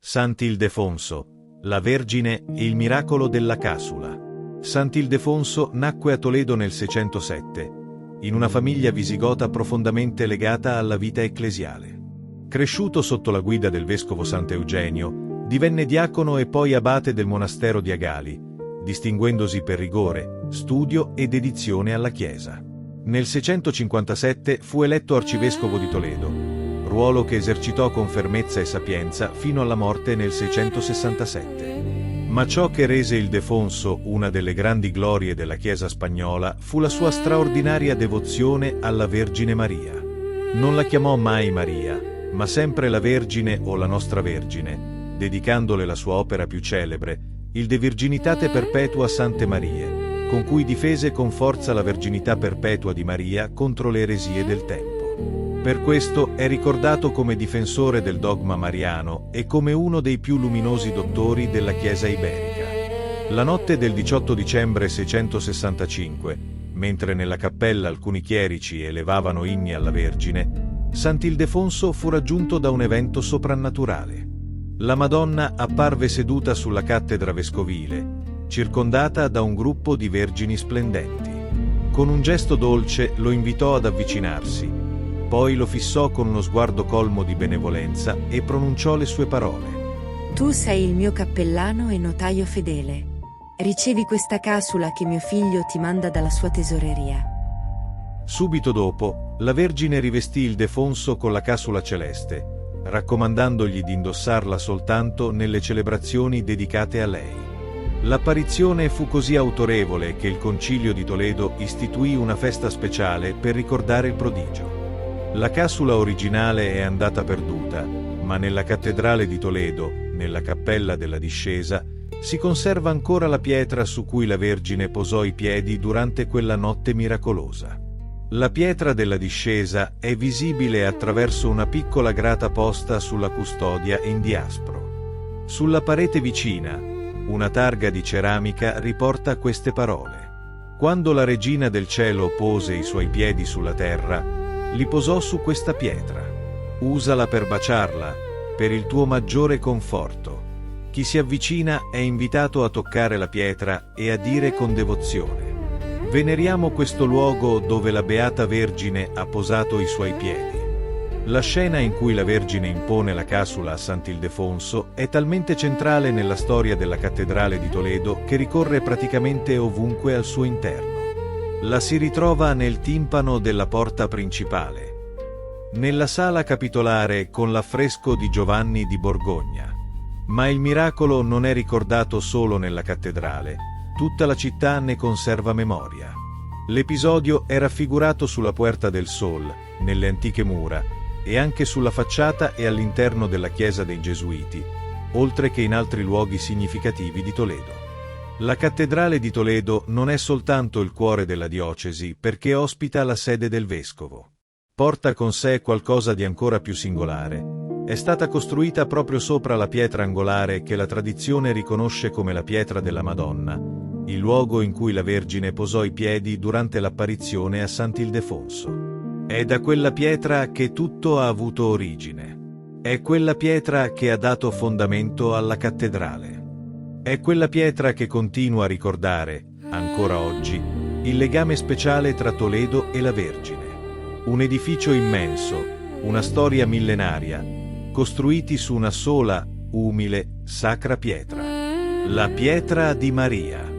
Sant'Ildefonso, la Vergine e il miracolo della Casula. Sant'Ildefonso nacque a Toledo nel 607, in una famiglia visigota profondamente legata alla vita ecclesiale. Cresciuto sotto la guida del vescovo Sant'Eugenio, divenne diacono e poi abate del monastero di Agali, distinguendosi per rigore, studio e dedizione alla Chiesa. Nel 657 fu eletto arcivescovo di Toledo, ruolo che esercitò con fermezza e sapienza fino alla morte nel 667. Ma ciò che rese Ildefonso una delle grandi glorie della Chiesa spagnola fu la sua straordinaria devozione alla Vergine Maria. Non la chiamò mai Maria, ma sempre la Vergine o la Nostra Vergine, dedicandole la sua opera più celebre, il De Virginitate Perpetua Sante Marie, con cui difese con forza la verginità perpetua di Maria contro le eresie del tempo. Per questo è ricordato come difensore del dogma mariano e come uno dei più luminosi dottori della Chiesa iberica. La notte del 18 dicembre 665, mentre nella cappella alcuni chierici elevavano inni alla Vergine, Sant'Ildefonso fu raggiunto da un evento soprannaturale. La Madonna apparve seduta sulla cattedra vescovile, circondata da un gruppo di vergini splendenti. Con un gesto dolce lo invitò ad avvicinarsi, poi lo fissò con uno sguardo colmo di benevolenza e pronunciò le sue parole. Tu sei il mio cappellano e notaio fedele. Ricevi questa casula che mio figlio ti manda dalla sua tesoreria. Subito dopo, la Vergine rivestì Ildefonso con la casula celeste, raccomandandogli di indossarla soltanto nelle celebrazioni dedicate a lei. L'apparizione fu così autorevole che il Concilio di Toledo istituì una festa speciale per ricordare il prodigio. La casula originale è andata perduta, ma nella cattedrale di Toledo, nella cappella della discesa, si conserva ancora la pietra su cui la Vergine posò i piedi durante quella notte miracolosa. La pietra della discesa è visibile attraverso una piccola grata posta sulla custodia in diaspro. Sulla parete vicina, una targa di ceramica riporta queste parole. Quando la Regina del Cielo pose i suoi piedi sulla terra, li posò su questa pietra. Usala per baciarla, per il tuo maggiore conforto. Chi si avvicina è invitato a toccare la pietra e a dire con devozione: veneriamo questo luogo dove la Beata Vergine ha posato i suoi piedi. La scena in cui la Vergine impone la casula a Sant'Ildefonso è talmente centrale nella storia della cattedrale di Toledo che ricorre praticamente ovunque al suo interno. La si ritrova nel timpano della porta principale, nella sala capitolare con l'affresco di Giovanni di Borgogna. Ma il miracolo non è ricordato solo nella cattedrale, tutta la città ne conserva memoria. L'episodio è raffigurato sulla Puerta del Sol, nelle antiche mura, e anche sulla facciata e all'interno della chiesa dei Gesuiti, oltre che in altri luoghi significativi di Toledo. La cattedrale di Toledo non è soltanto il cuore della diocesi perché ospita la sede del vescovo. Porta con sé qualcosa di ancora più singolare. È stata costruita proprio sopra la pietra angolare che la tradizione riconosce come la pietra della Madonna, il luogo in cui la Vergine posò i piedi durante l'apparizione a Sant'Ildefonso. È da quella pietra che tutto ha avuto origine. È quella pietra che ha dato fondamento alla cattedrale. È quella pietra che continua a ricordare, ancora oggi, il legame speciale tra Toledo e la Vergine. Un edificio immenso, una storia millenaria, costruiti su una sola, umile, sacra pietra. La pietra di Maria.